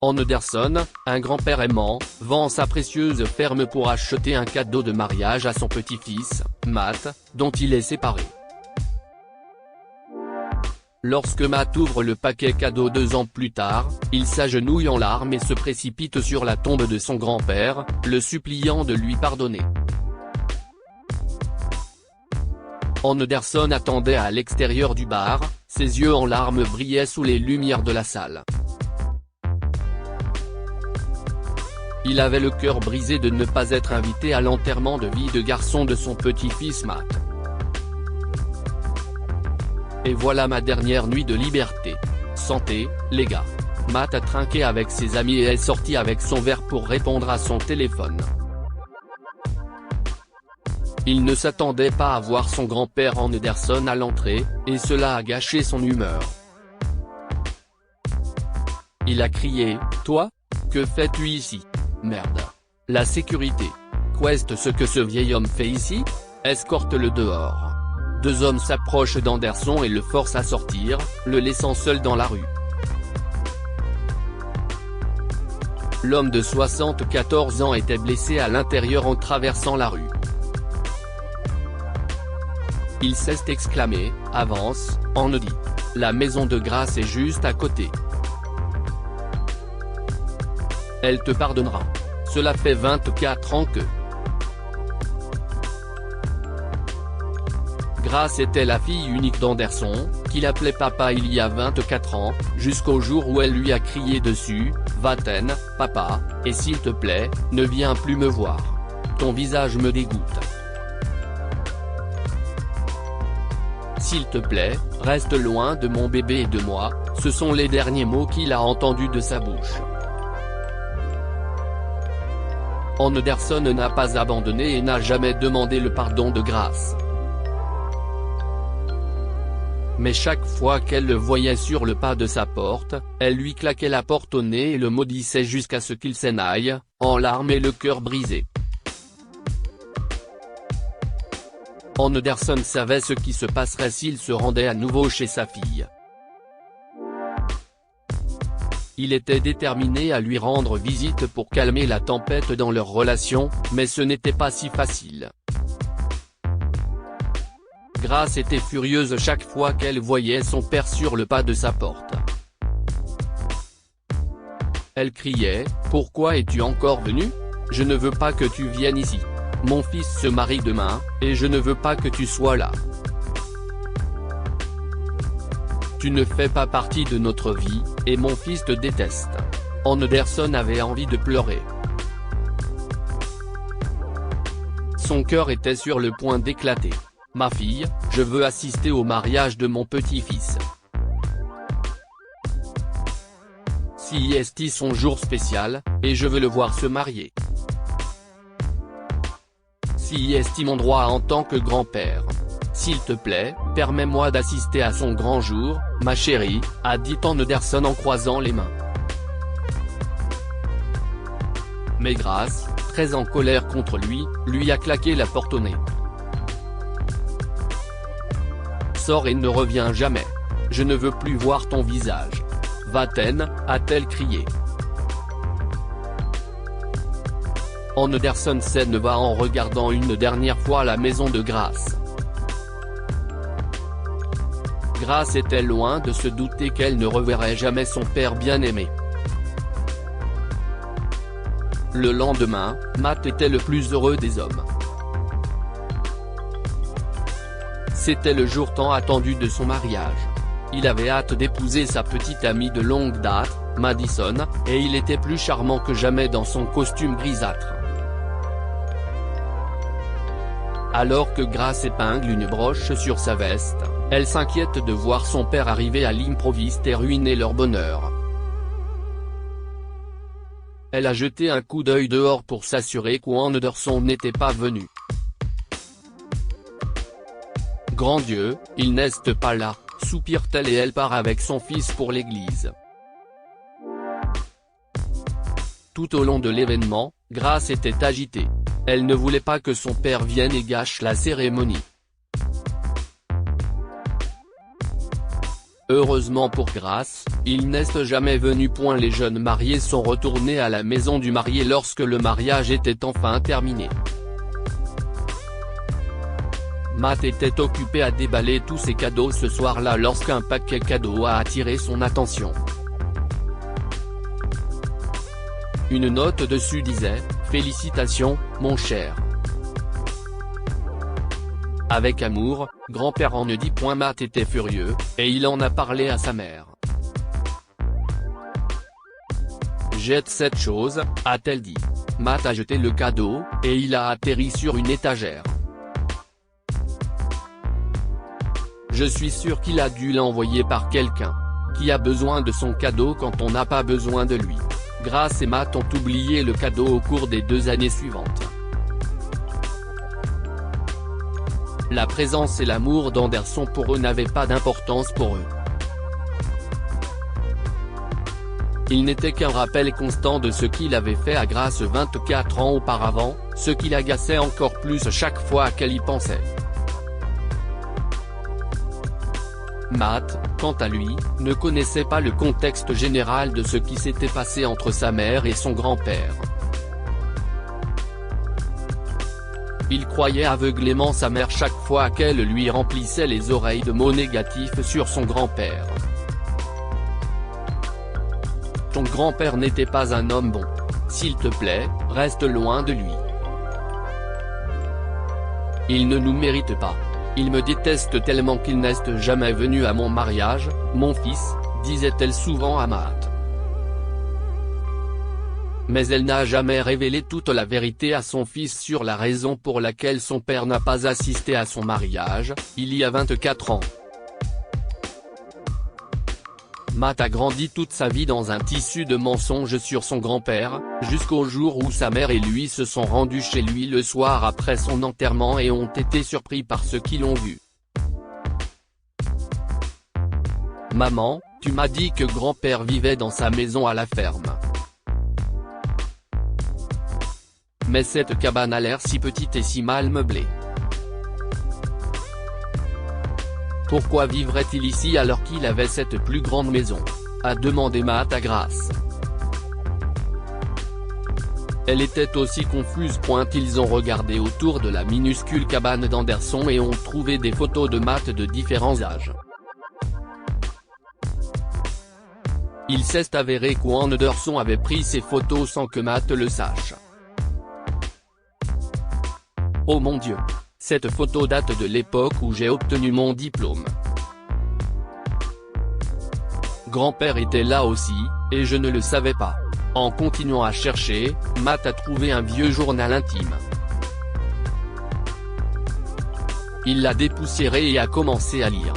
Anderson, un grand-père aimant, vend sa précieuse ferme pour acheter un cadeau de mariage à son petit-fils, Matt, dont il est séparé. Lorsque Matt ouvre le paquet cadeau 2 ans plus tard, il s'agenouille en larmes et se précipite sur la tombe de son grand-père, le suppliant de lui pardonner. Anderson attendait à l'extérieur du bar, ses yeux en larmes brillaient sous les lumières de la salle. Il avait le cœur brisé de ne pas être invité à l'enterrement de vie de garçon de son petit-fils Matt. Et voilà ma dernière nuit de liberté. Santé, les gars. Matt a trinqué avec ses amis et est sorti avec son verre pour répondre à son téléphone. Il ne s'attendait pas à voir son grand-père Anderson à l'entrée, et cela a gâché son humeur. Il a crié, « Toi? Que fais-tu ici? Merde. La sécurité. Qu'est-ce que ce vieil homme fait ici? Escorte-le dehors. » 2 hommes s'approchent d'Anderson et le forcent à sortir, le laissant seul dans la rue. L'homme de 74 ans était blessé à l'intérieur en traversant la rue. Il s'est exclamé, « Avance, Andy. La maison de grâce est juste à côté. Elle te pardonnera. Cela fait 24 ans que… » Grace était la fille unique d'Anderson, qu'il appelait papa il y a 24 ans, jusqu'au jour où elle lui a crié dessus, « Va-t'en, papa, et s'il te plaît, ne viens plus me voir. Ton visage me dégoûte. S'il te plaît, reste loin de mon bébé et de moi », ce sont les derniers mots qu'il a entendus de sa bouche. Anderson n'a pas abandonné et n'a jamais demandé le pardon de Grace. Mais chaque fois qu'elle le voyait sur le pas de sa porte, elle lui claquait la porte au nez et le maudissait jusqu'à ce qu'il s'en aille, en larmes et le cœur brisé. Anderson savait ce qui se passerait s'il se rendait à nouveau chez sa fille. Il était déterminé à lui rendre visite pour calmer la tempête dans leur relation, mais ce n'était pas si facile. Grace était furieuse chaque fois qu'elle voyait son père sur le pas de sa porte. Elle criait, « Pourquoi es-tu encore venu? Je ne veux pas que tu viennes ici. Mon fils se marie demain, et je ne veux pas que tu sois là. Tu ne fais pas partie de notre vie, et mon fils te déteste. » Anderson avait envie de pleurer. Son cœur était sur le point d'éclater. « Ma fille, je veux assister au mariage de mon petit-fils. C'est son jour spécial, et je veux le voir se marier. C'est mon droit en tant que grand-père. S'il te plaît, permets-moi d'assister à son grand jour, ma chérie, » a dit Anderson en croisant les mains. Mais Grace, très en colère contre lui a claqué la porte au nez. « Sors et ne reviens jamais. Je ne veux plus voir ton visage. Va-t'en » a-t-elle crié. Anderson s'en va en regardant une dernière fois la maison de Grace. Grace était loin de se douter qu'elle ne reverrait jamais son père bien-aimé. Le lendemain, Matt était le plus heureux des hommes. C'était le jour tant attendu de son mariage. Il avait hâte d'épouser sa petite amie de longue date, Madison, et il était plus charmant que jamais dans son costume grisâtre. Alors que Grace épingle une broche sur sa veste, elle s'inquiète de voir son père arriver à l'improviste et ruiner leur bonheur. Elle a jeté un coup d'œil dehors pour s'assurer qu'Anderson n'était pas venu. « Grand Dieu, il n'est pas là », soupire-t-elle et elle part avec son fils pour l'église. Tout au long de l'événement, Grace était agitée. Elle ne voulait pas que son père vienne et gâche la cérémonie. Heureusement pour Grace, il n'est jamais venu. Les jeunes mariés sont retournés à la maison du marié lorsque le mariage était enfin terminé. Matt était occupé à déballer tous ses cadeaux ce soir-là lorsqu'un paquet cadeau a attiré son attention. Une note dessus disait « Félicitations, mon cher. Avec amour, grand-père en ne dit point ». Matt était furieux, et il en a parlé à sa mère. Jette cette chose, a-t-elle dit. Matt a jeté le cadeau, et il a atterri sur une étagère. Je suis sûr qu'il a dû l'envoyer par quelqu'un qui a besoin de son cadeau quand on n'a pas besoin de lui. Grace et Matt ont oublié le cadeau au cours des 2 années suivantes. La présence et l'amour d'Anderson pour eux n'avaient pas d'importance pour eux. Il n'était qu'un rappel constant de ce qu'il avait fait à Grace 24 ans auparavant, ce qui l'agaçait encore plus chaque fois qu'elle y pensait. Matt, quant à lui, ne connaissait pas le contexte général de ce qui s'était passé entre sa mère et son grand-père. Il croyait aveuglément sa mère chaque fois qu'elle lui remplissait les oreilles de mots négatifs sur son grand-père. Ton grand-père n'était pas un homme bon. S'il te plaît, reste loin de lui. Il ne nous mérite pas. Il me déteste tellement qu'il n'est jamais venu à mon mariage, mon fils, disait-elle souvent à Matt. Mais elle n'a jamais révélé toute la vérité à son fils sur la raison pour laquelle son père n'a pas assisté à son mariage, il y a 24 ans. Matt a grandi toute sa vie dans un tissu de mensonges sur son grand-père, jusqu'au jour où sa mère et lui se sont rendus chez lui le soir après son enterrement et ont été surpris par ceux qui l'ont vu. Maman, tu m'as dit que grand-père vivait dans sa maison à la ferme. Mais cette cabane a l'air si petite et si mal meublée. Pourquoi vivrait-il ici alors qu'il avait cette plus grande maison ? A demandé Matt à Grace. Elle était aussi confuse. Ils ont regardé autour de la minuscule cabane d'Anderson et ont trouvé des photos de Matt de différents âges. Il s'est avéré qu'Anderson avait pris ces photos sans que Matt le sache. Oh mon Dieu! Cette photo date de l'époque où j'ai obtenu mon diplôme. Grand-père était là aussi, et je ne le savais pas. En continuant à chercher, Matt a trouvé un vieux journal intime. Il l'a dépoussiéré et a commencé à lire.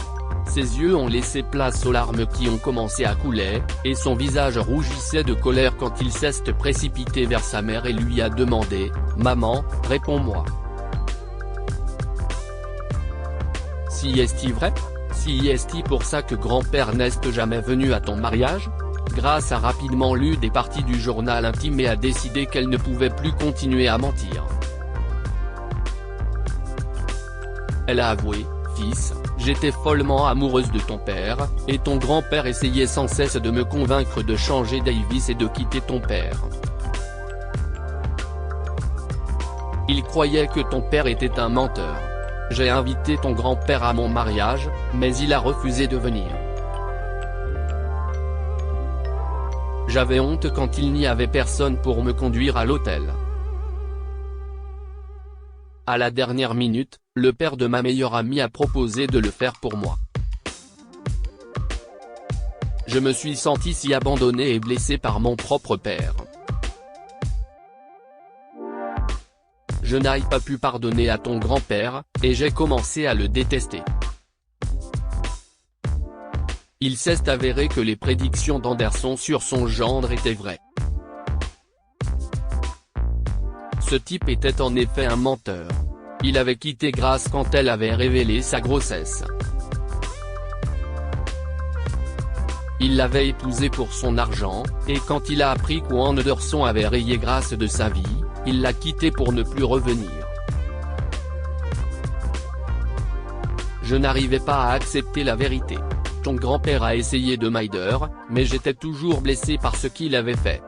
Ses yeux ont laissé place aux larmes qui ont commencé à couler, et son visage rougissait de colère quand il s'est précipité vers sa mère et lui a demandé « Maman, réponds-moi. Si est-il vrai? Si est-il pour ça que grand-père n'est jamais venu à ton mariage ?» Grace a rapidement lu des parties du journal intime et a décidé qu'elle ne pouvait plus continuer à mentir. Elle a avoué, « Fils, j'étais follement amoureuse de ton père, et ton grand-père essayait sans cesse de me convaincre de changer Davis et de quitter ton père. Il croyait que ton père était un menteur. J'ai invité ton grand-père à mon mariage, mais il a refusé de venir. J'avais honte quand il n'y avait personne pour me conduire à l'hôtel. À la dernière minute, le père de ma meilleure amie a proposé de le faire pour moi. Je me suis senti si abandonné et blessé par mon propre père. Je n'ai pas pu pardonner à ton grand-père, et j'ai commencé à le détester. Il s'est avéré que les prédictions d'Anderson sur son gendre étaient vraies. Ce type était en effet un menteur. Il avait quitté Grace quand elle avait révélé sa grossesse. Il l'avait épousée pour son argent, et quand il a appris qu'Anderson avait rayé Grace de sa vie, il l'a quittée pour ne plus revenir. Je n'arrivais pas à accepter la vérité. ton grand-père a essayé de m'aider, mais j'étais toujours blessé par ce qu'il avait fait.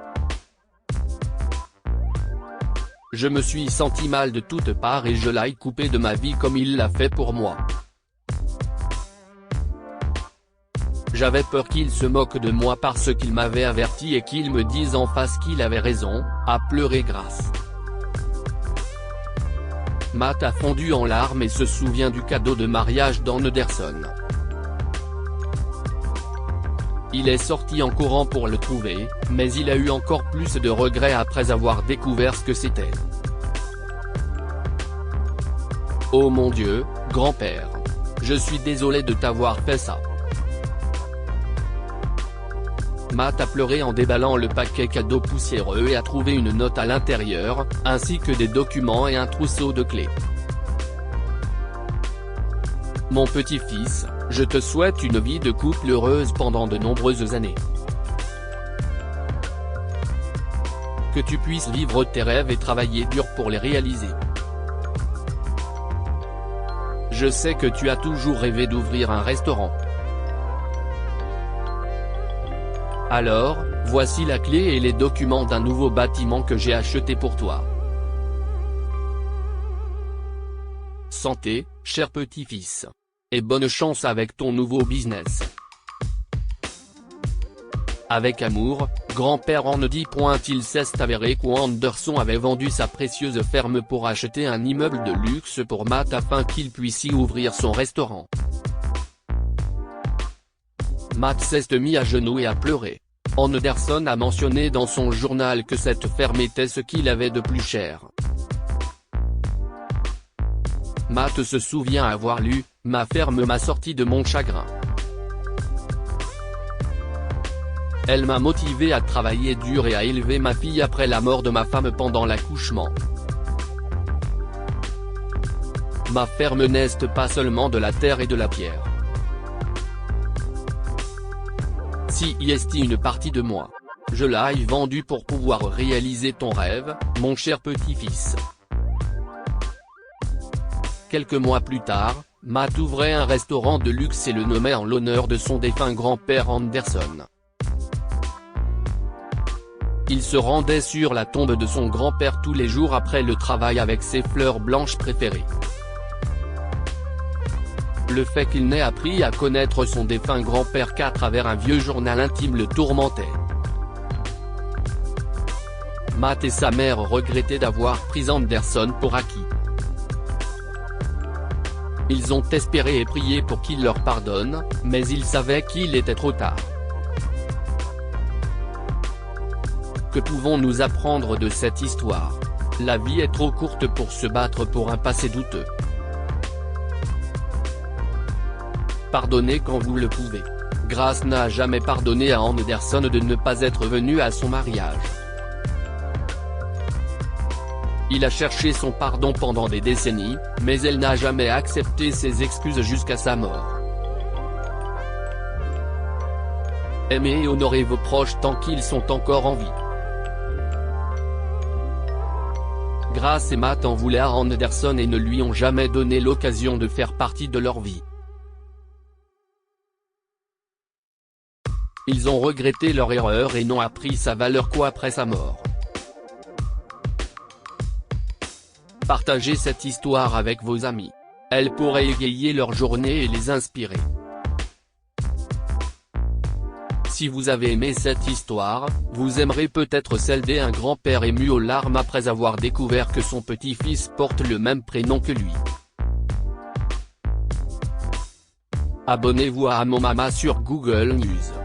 Je me suis senti mal de toutes parts et je l'ai coupé de ma vie comme il l'a fait pour moi. J'avais peur qu'il se moque de moi parce qu'il m'avait averti et qu'il me dise en face qu'il avait raison, a pleuré Grace. Matt a fondu en larmes et se souvient du cadeau de mariage d'Anderson. Il est sorti en courant pour le trouver, mais il a eu encore plus de regrets après avoir découvert ce que c'était. Oh mon Dieu, grand-père. Je suis désolé de t'avoir fait ça. Matt a pleuré en déballant le paquet cadeau poussiéreux et a trouvé une note à l'intérieur, ainsi que des documents et un trousseau de clés. Mon petit-fils, je te souhaite une vie de couple heureuse pendant de nombreuses années. Que tu puisses vivre tes rêves et travailler dur pour les réaliser. Je sais que tu as toujours rêvé d'ouvrir un restaurant. Alors, voici la clé et les documents d'un nouveau bâtiment que j'ai acheté pour toi. Santé, cher petit-fils. Et bonne chance avec ton nouveau business. Avec amour, grand-père Andy. Il s'est avéré qu'Anderson avait vendu sa précieuse ferme pour acheter un immeuble de luxe pour Matt afin qu'il puisse y ouvrir son restaurant. Matt s'est mis à genoux et a pleuré. Anderson a mentionné dans son journal que cette ferme était ce qu'il avait de plus cher. Matt se souvient avoir lu « Ma ferme m'a sorti de mon chagrin. Elle m'a motivé à travailler dur et à élever ma fille après la mort de ma femme pendant l'accouchement. Ma ferme n'est pas seulement de la terre et de la pierre. Si y est une partie de moi. Je l'ai vendue pour pouvoir réaliser ton rêve, mon cher petit-fils. » Quelques mois plus tard, Matt ouvrait un restaurant de luxe et le nommait en l'honneur de son défunt grand-père Anderson. Il se rendait sur la tombe de son grand-père tous les jours après le travail avec ses fleurs blanches préférées. Le fait qu'il n'ait appris à connaître son défunt grand-père qu'à travers un vieux journal intime le tourmentait. Matt et sa mère regrettaient d'avoir pris Anderson pour acquis. Ils ont espéré et prié pour qu'il leur pardonne, mais ils savaient qu'il était trop tard. Que pouvons-nous apprendre de cette histoire? La vie est trop courte pour se battre pour un passé douteux. Pardonnez quand vous le pouvez. Grace n'a jamais pardonné à Anderson de ne pas être venu à son mariage. Il a cherché son pardon pendant des décennies, mais elle n'a jamais accepté ses excuses jusqu'à sa mort. Aimez et honorez vos proches tant qu'ils sont encore en vie. Grace et Matt en voulaient à Anderson et ne lui ont jamais donné l'occasion de faire partie de leur vie. Ils ont regretté leur erreur et n'ont appris sa valeur qu'après sa mort. Partagez cette histoire avec vos amis. Elle pourrait égayer leur journée et les inspirer. Si vous avez aimé cette histoire, vous aimerez peut-être celle d'un grand-père ému aux larmes après avoir découvert que son petit-fils porte le même prénom que lui. Abonnez-vous à Mon Mama sur Google News.